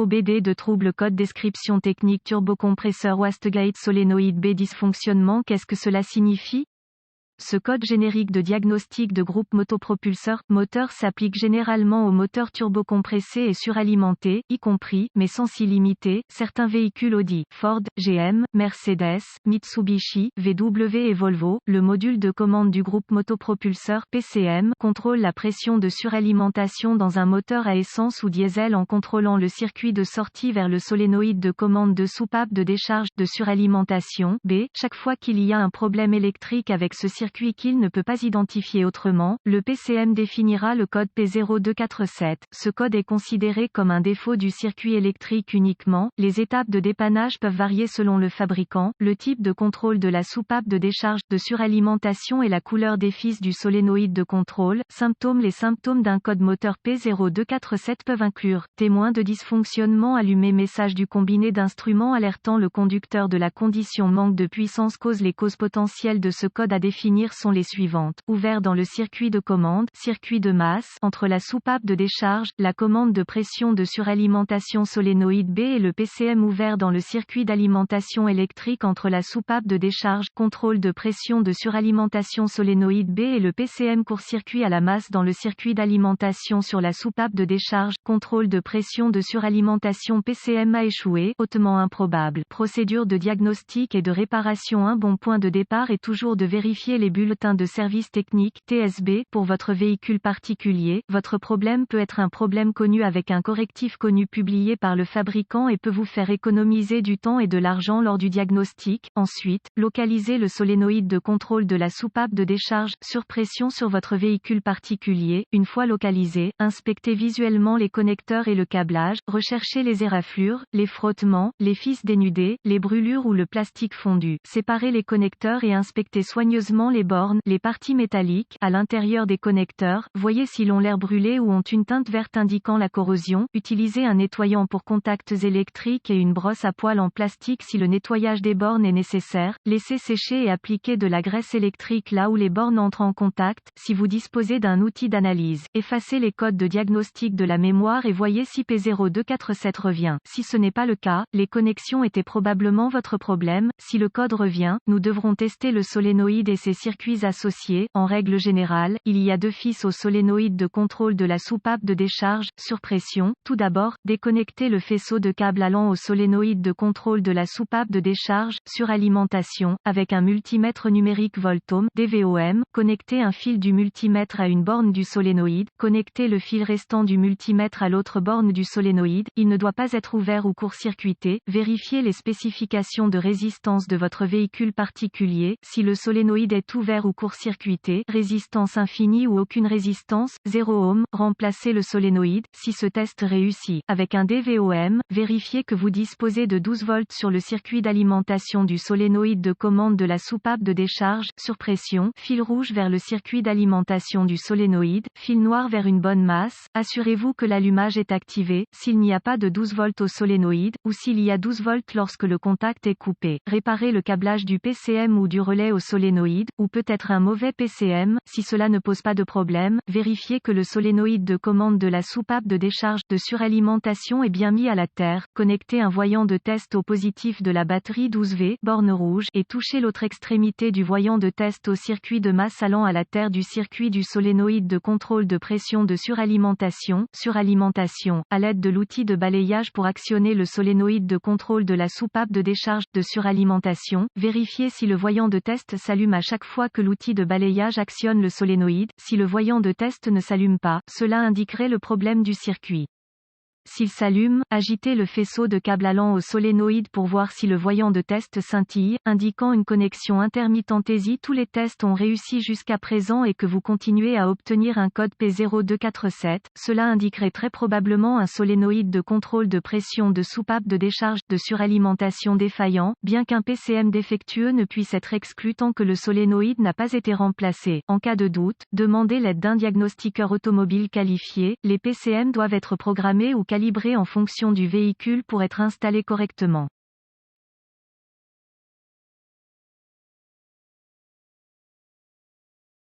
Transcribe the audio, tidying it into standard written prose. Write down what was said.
OBD de trouble code description technique turbocompresseur wastegate solénoïde B dysfonctionnement. Qu'est-ce que cela signifie? Ce code générique de diagnostic de groupe motopropulseur moteur s'applique généralement aux moteurs turbocompressés et suralimentés, y compris, mais sans s'y limiter, certains véhicules Audi, Ford, GM, Mercedes, Mitsubishi, VW et Volvo. Le module de commande du groupe motopropulseur (PCM) contrôle la pression de suralimentation dans un moteur à essence ou diesel en contrôlant le circuit de sortie vers le solénoïde de commande de soupape de décharge de suralimentation B. Chaque fois qu'il y a un problème électrique avec ce circuit qu'il ne peut pas identifier autrement, le PCM définira le code P0247. Ce code est considéré comme un défaut du circuit électrique uniquement. Les étapes de dépannage peuvent varier selon le fabricant, le type de contrôle de la soupape de décharge de suralimentation et la couleur des fils du solénoïde de contrôle. Symptômes. Les symptômes d'un code moteur P0247 peuvent inclure témoin de dysfonctionnement allumé, message du combiné d'instruments alertant le conducteur de la condition manque de puissance. Les causes potentielles de ce code à définir sont les suivantes. Ouvert dans le circuit de commande, circuit de masse, entre la soupape de décharge, la commande de pression de suralimentation solénoïde B et le PCM. Ouvert dans le circuit d'alimentation électrique entre la soupape de décharge, contrôle de pression de suralimentation solénoïde B et le PCM. Court-circuit à la masse dans le circuit d'alimentation sur la soupape de décharge, contrôle de pression de suralimentation PCM a échoué, hautement improbable. Procédure de diagnostic et de réparation. Un bon point de départ est toujours de vérifier les bulletins de service technique (TSB) pour votre véhicule particulier. Votre problème peut être un problème connu avec un correctif connu publié par le fabricant et peut vous faire économiser du temps et de l'argent lors du diagnostic. Ensuite, localisez le solénoïde de contrôle de la soupape de décharge sur pression sur votre véhicule particulier. Une fois localisé, inspectez visuellement les connecteurs et le câblage. Recherchez les éraflures, les frottements, les fils dénudés, les brûlures ou le plastique fondu. Séparez les connecteurs et inspectez soigneusement les bornes, les parties métalliques, à l'intérieur des connecteurs. Voyez s'ils ont l'air brûlés ou ont une teinte verte indiquant la corrosion. Utilisez un nettoyant pour contacts électriques et une brosse à poils en plastique si le nettoyage des bornes est nécessaire. Laissez sécher et appliquer de la graisse électrique là où les bornes entrent en contact. Si vous disposez d'un outil d'analyse, effacez les codes de diagnostic de la mémoire et voyez si P0247 revient. Si ce n'est pas le cas, les connexions étaient probablement votre problème. Si le code revient, nous devrons tester le solénoïde et ses circuits associés. En règle générale, il y a deux fils au solénoïde de contrôle de la soupape de décharge, sur pression. Tout d'abord, déconnectez le faisceau de câble allant au solénoïde de contrôle de la soupape de décharge, suralimentation, avec un multimètre numérique voltohm, DVOM. Connectez un fil du multimètre à une borne du solénoïde. Connectez le fil restant du multimètre à l'autre borne du solénoïde. Il ne doit pas être ouvert ou court-circuité. Vérifiez les spécifications de résistance de votre véhicule particulier. Si le solénoïde est ouvert ou court-circuité, résistance infinie ou aucune résistance, 0 ohm, remplacez le solénoïde. Si ce test réussit, avec un DVOM, vérifiez que vous disposez de 12 volts sur le circuit d'alimentation du solénoïde de commande de la soupape de décharge, sur pression, fil rouge vers le circuit d'alimentation du solénoïde, fil noir vers une bonne masse. Assurez-vous que l'allumage est activé, s'il n'y a pas de 12 volts au solénoïde, ou s'il y a 12 volts lorsque le contact est coupé. Réparez le câblage du PCM ou du relais au solénoïde, ou peut-être un mauvais PCM. Si cela ne pose pas de problème, vérifiez que le solénoïde de commande de la soupape de décharge de suralimentation est bien mis à la terre. Connectez un voyant de test au positif de la batterie 12V, borne rouge, et touchez l'autre extrémité du voyant de test au circuit de masse allant à la terre du circuit du solénoïde de contrôle de pression de suralimentation. Suralimentation, à l'aide de l'outil de balayage pour actionner le solénoïde de contrôle de la soupape de décharge de suralimentation. Vérifiez si le voyant de test s'allume à chaque fois que l'outil de balayage actionne le solénoïde. Si le voyant de test ne s'allume pas, cela indiquerait le problème du circuit. S'il s'allume, agitez le faisceau de câble allant au solénoïde pour voir si le voyant de test scintille, indiquant une connexion intermittente. Si tous les tests ont réussi jusqu'à présent et que vous continuez à obtenir un code P0247, cela indiquerait très probablement un solénoïde de contrôle de pression de soupape de décharge de suralimentation défaillant, bien qu'un PCM défectueux ne puisse être exclu tant que le solénoïde n'a pas été remplacé. En cas de doute, demandez l'aide d'un diagnostiqueur automobile qualifié. Les PCM doivent être programmés ou calibrés en fonction du véhicule pour être installés correctement.